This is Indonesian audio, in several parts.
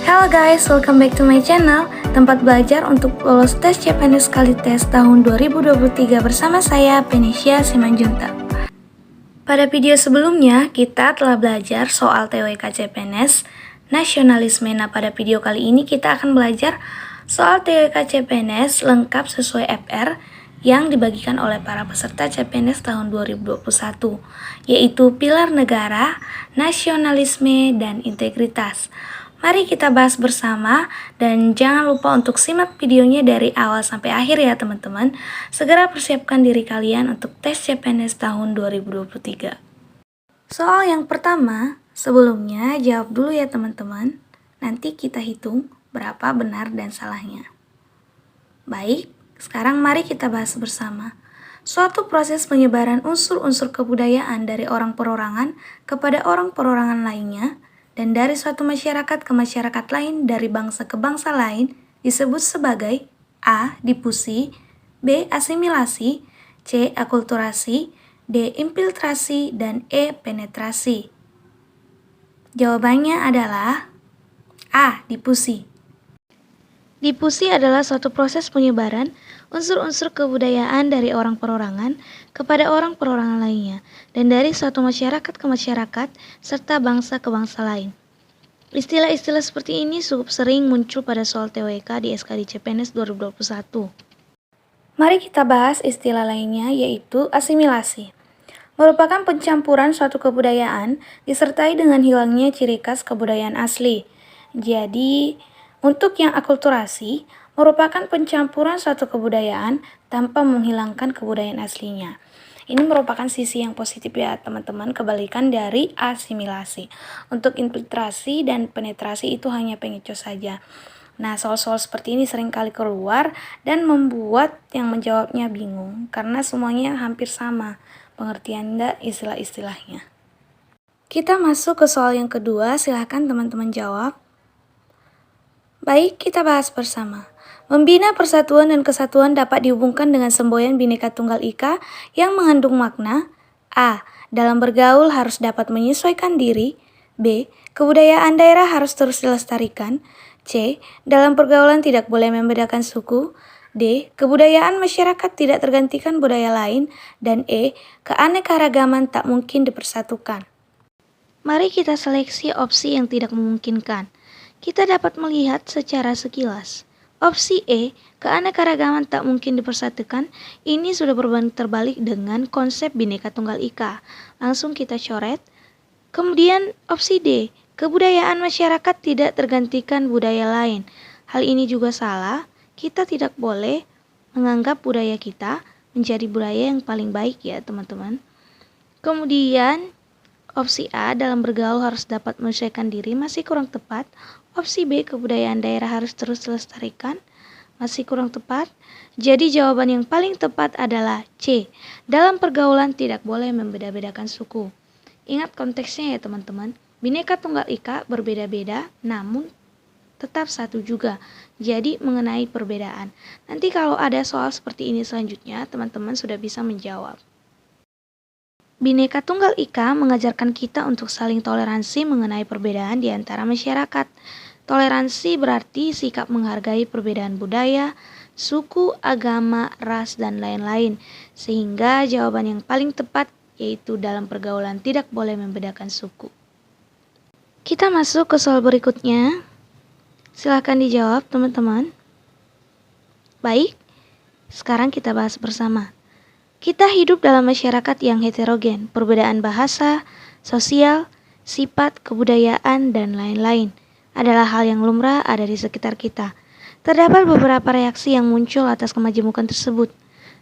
Halo guys, welcome back to my channel, tempat belajar untuk lolos tes CPNS Kalites tahun 2023 bersama saya, Penesia Simanjuntak. Pada video sebelumnya, kita telah belajar soal TWK CPNS, nasionalisme. Nah, pada video kali ini kita akan belajar soal TWK CPNS lengkap sesuai FR yang dibagikan oleh para peserta CPNS tahun 2021, yaitu pilar negara, nasionalisme, dan integritas. Mari kita bahas bersama dan jangan lupa untuk simak videonya dari awal sampai akhir ya teman-teman. Segera persiapkan diri kalian untuk tes CPNS tahun 2023. Soal yang pertama, sebelumnya jawab dulu ya teman-teman. Nanti kita hitung berapa benar dan salahnya. Baik, sekarang mari kita bahas bersama. Suatu proses penyebaran unsur-unsur kebudayaan dari orang perorangan kepada orang perorangan lainnya, dan dari suatu masyarakat ke masyarakat lain dari bangsa ke bangsa lain disebut sebagai A. Difusi, B. Asimilasi, C. Akulturasi, D. Infiltrasi, dan E. Penetrasi. Jawabannya adalah A. Difusi. Difusi adalah suatu proses penyebaran unsur-unsur kebudayaan dari orang perorangan kepada orang perorangan lainnya, dan dari suatu masyarakat ke masyarakat, serta bangsa ke bangsa lain. Istilah-istilah seperti ini cukup sering muncul pada soal TWK di SKD CPNS 2021. Mari kita bahas istilah lainnya, yaitu asimilasi. Merupakan pencampuran suatu kebudayaan disertai dengan hilangnya ciri khas kebudayaan asli. Jadi, untuk yang akulturasi, merupakan pencampuran suatu kebudayaan tanpa menghilangkan kebudayaan aslinya. Ini merupakan sisi yang positif ya teman-teman, kebalikan dari asimilasi. Untuk infiltrasi dan penetrasi itu hanya pengecoh saja. Nah, soal-soal seperti ini sering kali keluar dan membuat yang menjawabnya bingung karena semuanya hampir sama pengertian dan istilah-istilahnya. Kita masuk ke soal yang kedua, silahkan teman-teman jawab. Baik, kita bahas bersama. Membina persatuan dan kesatuan dapat dihubungkan dengan semboyan Bhinneka Tunggal Ika yang mengandung makna A. Dalam bergaul harus dapat menyesuaikan diri. B. Kebudayaan daerah harus terus dilestarikan. C. Dalam pergaulan tidak boleh membedakan suku. D. Kebudayaan masyarakat tidak tergantikan budaya lain. Dan E. Keanekaragaman tak mungkin dipersatukan. Mari kita seleksi opsi yang tidak memungkinkan. Kita dapat melihat secara sekilas. Opsi E, keanekaragaman tak mungkin dipersatukan, ini sudah berbanding terbalik dengan konsep Bhinneka Tunggal Ika. Langsung kita coret. Kemudian opsi D, kebudayaan masyarakat tidak tergantikan budaya lain. Hal ini juga salah, kita tidak boleh menganggap budaya kita menjadi budaya yang paling baik ya teman-teman. Kemudian opsi A, dalam bergaul harus dapat menyesuaikan diri, masih kurang tepat. Opsi B, kebudayaan daerah harus terus dilestarikan, masih kurang tepat. Jadi jawaban yang paling tepat adalah C, dalam pergaulan tidak boleh membeda-bedakan suku. Ingat konteksnya ya teman-teman, Bhinneka Tunggal Ika berbeda-beda namun tetap satu juga. Jadi mengenai perbedaan. Nanti kalau ada soal seperti ini selanjutnya, teman-teman sudah bisa menjawab. Bhinneka Tunggal Ika mengajarkan kita untuk saling toleransi mengenai perbedaan di antara masyarakat. Toleransi berarti sikap menghargai perbedaan budaya, suku, agama, ras, dan lain-lain. Sehingga jawaban yang paling tepat yaitu dalam pergaulan tidak boleh membedakan suku. Kita masuk ke soal berikutnya. Silahkan dijawab teman-teman. Baik, sekarang kita bahas bersama. Kita hidup dalam masyarakat yang heterogen, perbedaan bahasa, sosial, sifat, kebudayaan, dan lain-lain adalah hal yang lumrah ada di sekitar kita. Terdapat beberapa reaksi yang muncul atas kemajemukan tersebut.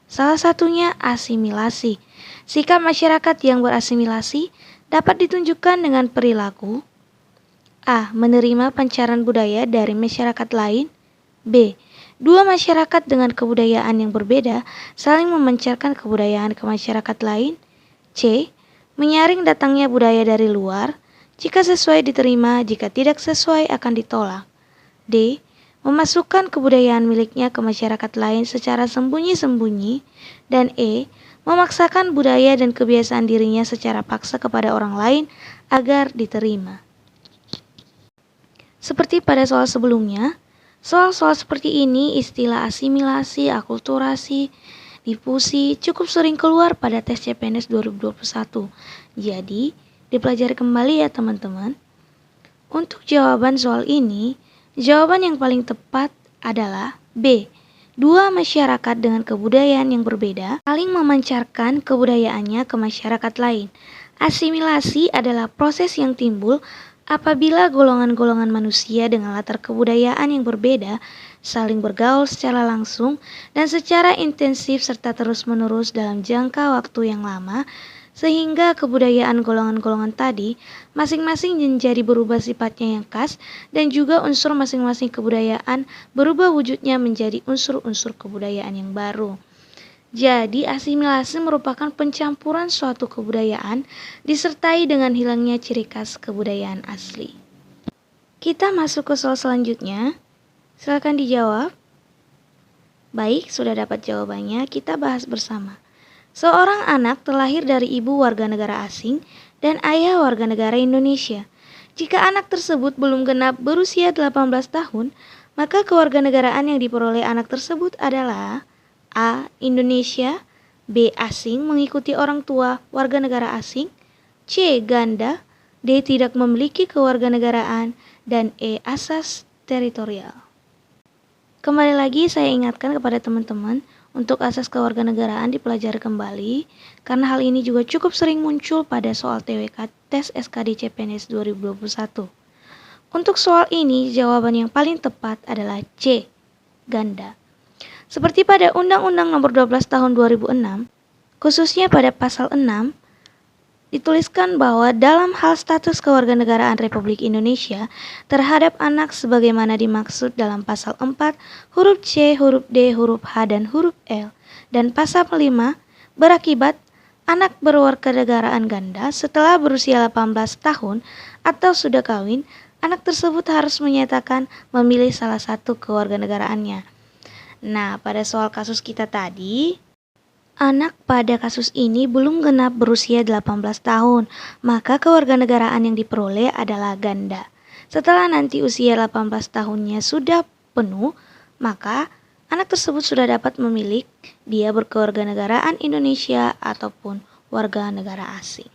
Salah satunya asimilasi. Sikap masyarakat yang berasimilasi dapat ditunjukkan dengan perilaku A. Menerima pancaran budaya dari masyarakat lain. B. Dua masyarakat dengan kebudayaan yang berbeda saling memancarkan kebudayaan ke masyarakat lain. C. Menyaring datangnya budaya dari luar. Jika sesuai diterima, jika tidak sesuai akan ditolak. D. Memasukkan kebudayaan miliknya ke masyarakat lain secara sembunyi-sembunyi. Dan E. Memaksakan budaya dan kebiasaan dirinya secara paksa kepada orang lain agar diterima. Seperti pada soal sebelumnya, soal-soal seperti ini istilah asimilasi, akulturasi, difusi cukup sering keluar pada tes CPNS 2021. Jadi, dipelajari kembali ya teman-teman. Untuk jawaban soal ini, jawaban yang paling tepat adalah B. Dua masyarakat dengan kebudayaan yang berbeda saling memancarkan kebudayaannya ke masyarakat lain. Asimilasi adalah proses yang timbul apabila golongan-golongan manusia dengan latar kebudayaan yang berbeda saling bergaul secara langsung dan secara intensif serta terus-menerus dalam jangka waktu yang lama, sehingga kebudayaan golongan-golongan tadi masing-masing menjadi berubah sifatnya yang khas dan juga unsur masing-masing kebudayaan berubah wujudnya menjadi unsur-unsur kebudayaan yang baru. Jadi, asimilasi merupakan pencampuran suatu kebudayaan disertai dengan hilangnya ciri khas kebudayaan asli. Kita masuk ke soal selanjutnya. Silakan dijawab. Baik, sudah dapat jawabannya, kita bahas bersama. Seorang anak terlahir dari ibu warga negara asing dan ayah warga negara Indonesia. Jika anak tersebut belum genap berusia 18 tahun, maka kewarganegaraan yang diperoleh anak tersebut adalah A. Indonesia, B. Asing mengikuti orang tua warga negara asing, C. Ganda, D. Tidak memiliki kewarganegaraan, dan E. Asas teritorial. Kembali lagi saya ingatkan kepada teman-teman untuk asas kewarganegaraan dipelajari kembali, karena hal ini juga cukup sering muncul pada soal TWK tes SKD CPNS 2021. Untuk soal ini, jawaban yang paling tepat adalah C. Ganda. Seperti pada Undang-Undang Nomor 12 Tahun 2006, khususnya pada pasal 6, dituliskan bahwa dalam hal status kewarganegaraan Republik Indonesia terhadap anak sebagaimana dimaksud dalam pasal 4, huruf C, huruf D, huruf H, dan huruf L, dan pasal 5 berakibat anak berwarganegaraan ganda setelah berusia 18 tahun atau sudah kawin, anak tersebut harus menyatakan memilih salah satu kewarganegaraannya. Nah, pada soal kasus kita tadi, anak pada kasus ini belum genap berusia 18 tahun, maka kewarganegaraan yang diperoleh adalah ganda. Setelah nanti usia 18 tahunnya sudah penuh, maka anak tersebut sudah dapat memilih dia berkewarganegaraan Indonesia ataupun warga negara asing.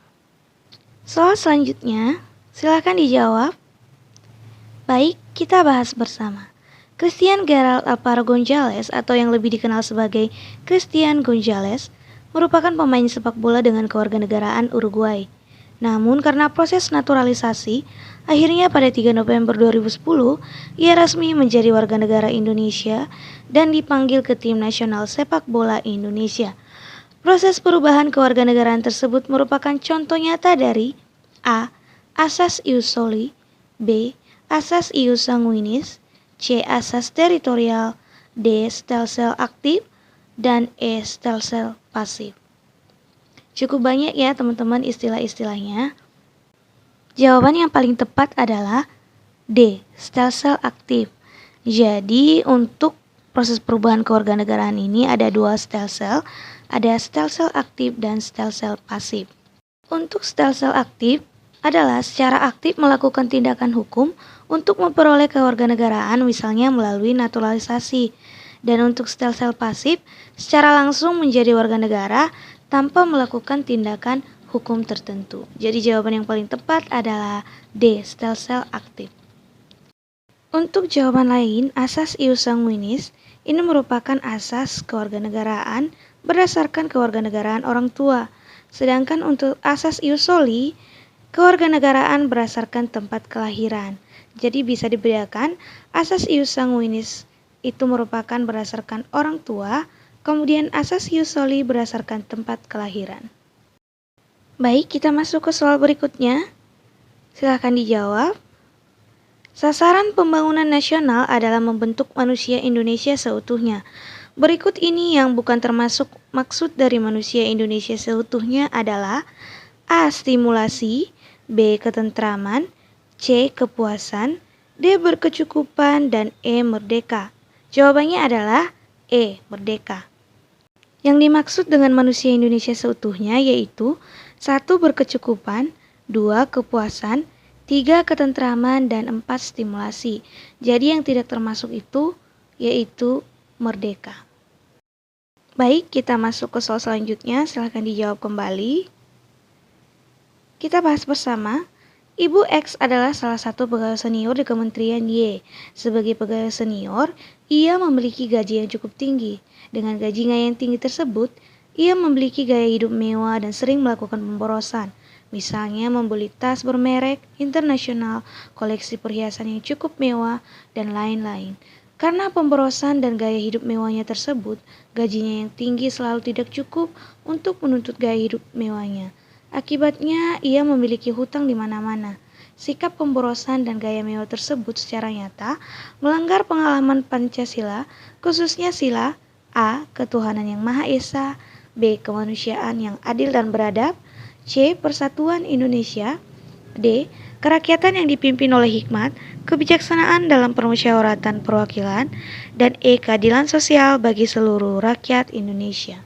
Soal selanjutnya, silakan dijawab. Baik, kita bahas bersama. Christian Gerald Alvaro Gonzalez atau yang lebih dikenal sebagai Christian Gonzalez merupakan pemain sepak bola dengan kewarganegaraan Uruguay. Namun karena proses naturalisasi, akhirnya pada 3 November 2010 ia resmi menjadi warga negara Indonesia dan dipanggil ke tim nasional sepak bola Indonesia. Proses perubahan kewarganegaraan tersebut merupakan contoh nyata dari A. Asas ius soli, B. Asas ius sanguinis, C. Asas teritorial, D. Stelsel aktif, dan E. Stelsel pasif. Cukup banyak ya teman-teman istilah-istilahnya. Jawaban yang paling tepat adalah D. Stelsel aktif. Jadi untuk proses perubahan kewarganegaraan ini ada dua stelsel, ada stelsel aktif dan stelsel pasif. Untuk stelsel aktif adalah secara aktif melakukan tindakan hukum untuk memperoleh kewarganegaraan misalnya melalui naturalisasi. Dan untuk stelsel pasif secara langsung menjadi warga negara tanpa melakukan tindakan hukum tertentu. Jadi jawaban yang paling tepat adalah D. Stelsel aktif. Untuk jawaban lain, asas ius sanguinis ini merupakan asas kewarganegaraan berdasarkan kewarganegaraan orang tua. Sedangkan untuk asas ius soli, kewarganegaraan berdasarkan tempat kelahiran. Jadi bisa dibedakan asas ius sanguinis itu merupakan berdasarkan orang tua, kemudian asas ius soli berdasarkan tempat kelahiran. Baik, kita masuk ke soal berikutnya. Silakan dijawab. Sasaran pembangunan nasional adalah membentuk manusia Indonesia seutuhnya. Berikut ini yang bukan termasuk maksud dari manusia Indonesia seutuhnya adalah A. Stimulasi, B. Ketentraman, C. Kepuasan, D. Berkecukupan, dan E. Merdeka. Jawabannya adalah E. Merdeka. Yang dimaksud dengan manusia Indonesia seutuhnya yaitu 1. Berkecukupan, 2. Kepuasan, 3 ketentraman, dan 4 stimulasi. Jadi yang tidak termasuk itu yaitu merdeka. Baik, kita masuk ke soal selanjutnya, silahkan dijawab kembali. Kita bahas bersama. Ibu X adalah salah satu pegawai senior di Kementerian Y. Sebagai pegawai senior, ia memiliki gaji yang cukup tinggi. Dengan gajinya yang tinggi tersebut, ia memiliki gaya hidup mewah dan sering melakukan pemborosan. Misalnya membeli tas bermerek internasional, koleksi perhiasan yang cukup mewah, dan lain-lain. Karena pemborosan dan gaya hidup mewahnya tersebut, gajinya yang tinggi selalu tidak cukup untuk menuntut gaya hidup mewahnya. Akibatnya, ia memiliki hutang di mana-mana. Sikap pemborosan dan gaya mewah tersebut secara nyata melanggar pengalaman Pancasila, khususnya sila A. Ketuhanan yang Maha Esa, B. Kemanusiaan yang adil dan beradab, C. Persatuan Indonesia, D. Kerakyatan yang dipimpin oleh hikmat, kebijaksanaan dalam permusyawaratan perwakilan, dan E. Keadilan sosial bagi seluruh rakyat Indonesia.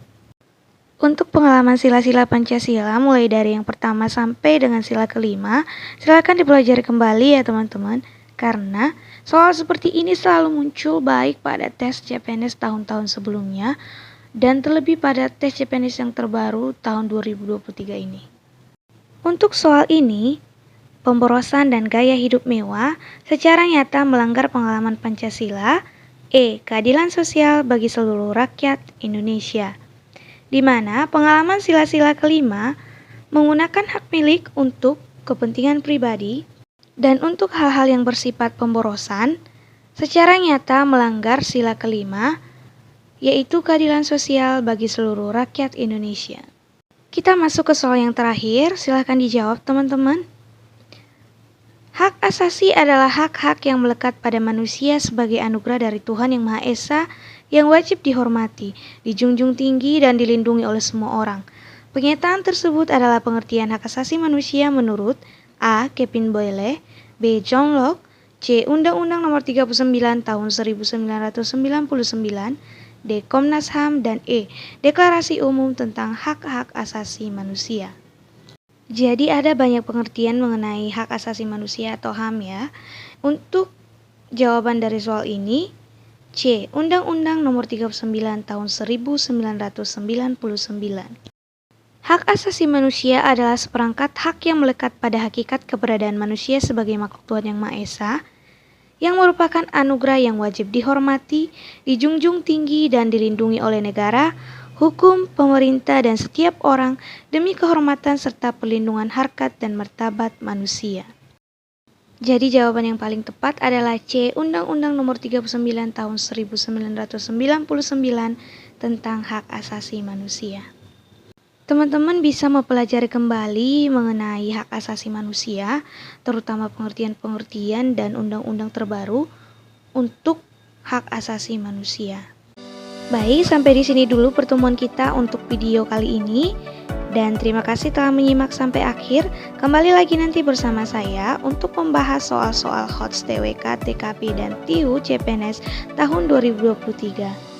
Untuk pengalaman sila-sila Pancasila mulai dari yang pertama sampai dengan sila kelima, silakan dipelajari kembali ya teman-teman. Karena soal seperti ini selalu muncul baik pada tes CPNS tahun-tahun sebelumnya dan terlebih pada tes CPNS yang terbaru tahun 2023 ini. Untuk soal ini, pemborosan dan gaya hidup mewah secara nyata melanggar pengalaman Pancasila, E. Keadilan sosial bagi seluruh rakyat Indonesia, di mana pengalaman sila-sila kelima menggunakan hak milik untuk kepentingan pribadi dan untuk hal-hal yang bersifat pemborosan secara nyata melanggar sila kelima, yaitu keadilan sosial bagi seluruh rakyat Indonesia. Kita masuk ke soal yang terakhir, silahkan dijawab teman-teman. Hak asasi adalah hak-hak yang melekat pada manusia sebagai anugerah dari Tuhan Yang Maha Esa yang wajib dihormati, dijunjung tinggi, dan dilindungi oleh semua orang. Pernyataan tersebut adalah pengertian hak asasi manusia menurut A. Kevin Boyle, B. John Locke, C. Undang-Undang Nomor 39 Tahun 1999, D. Komnas HAM, dan E. Deklarasi Umum tentang Hak-Hak Asasi Manusia. Jadi ada banyak pengertian mengenai hak asasi manusia atau HAM ya. Untuk jawaban dari soal ini, C. Undang-Undang Nomor 39 Tahun 1999. Hak asasi manusia adalah seperangkat hak yang melekat pada hakikat keberadaan manusia sebagai makhluk Tuhan Yang Maha Esa, yang merupakan anugerah yang wajib dihormati, dijunjung tinggi, dan dilindungi oleh negara, hukum, pemerintah, dan setiap orang demi kehormatan serta perlindungan harkat dan martabat manusia. Jadi jawaban yang paling tepat adalah C. Undang-Undang Nomor 39 Tahun 1999 tentang hak asasi manusia. Teman-teman bisa mempelajari kembali mengenai hak asasi manusia, terutama pengertian-pengertian dan undang-undang terbaru untuk hak asasi manusia. Baik, sampai di sini dulu pertemuan kita untuk video kali ini. Dan terima kasih telah menyimak sampai akhir. Kembali lagi nanti bersama saya untuk membahas soal-soal HOTS TWK, TKP, dan TIU CPNS tahun 2023.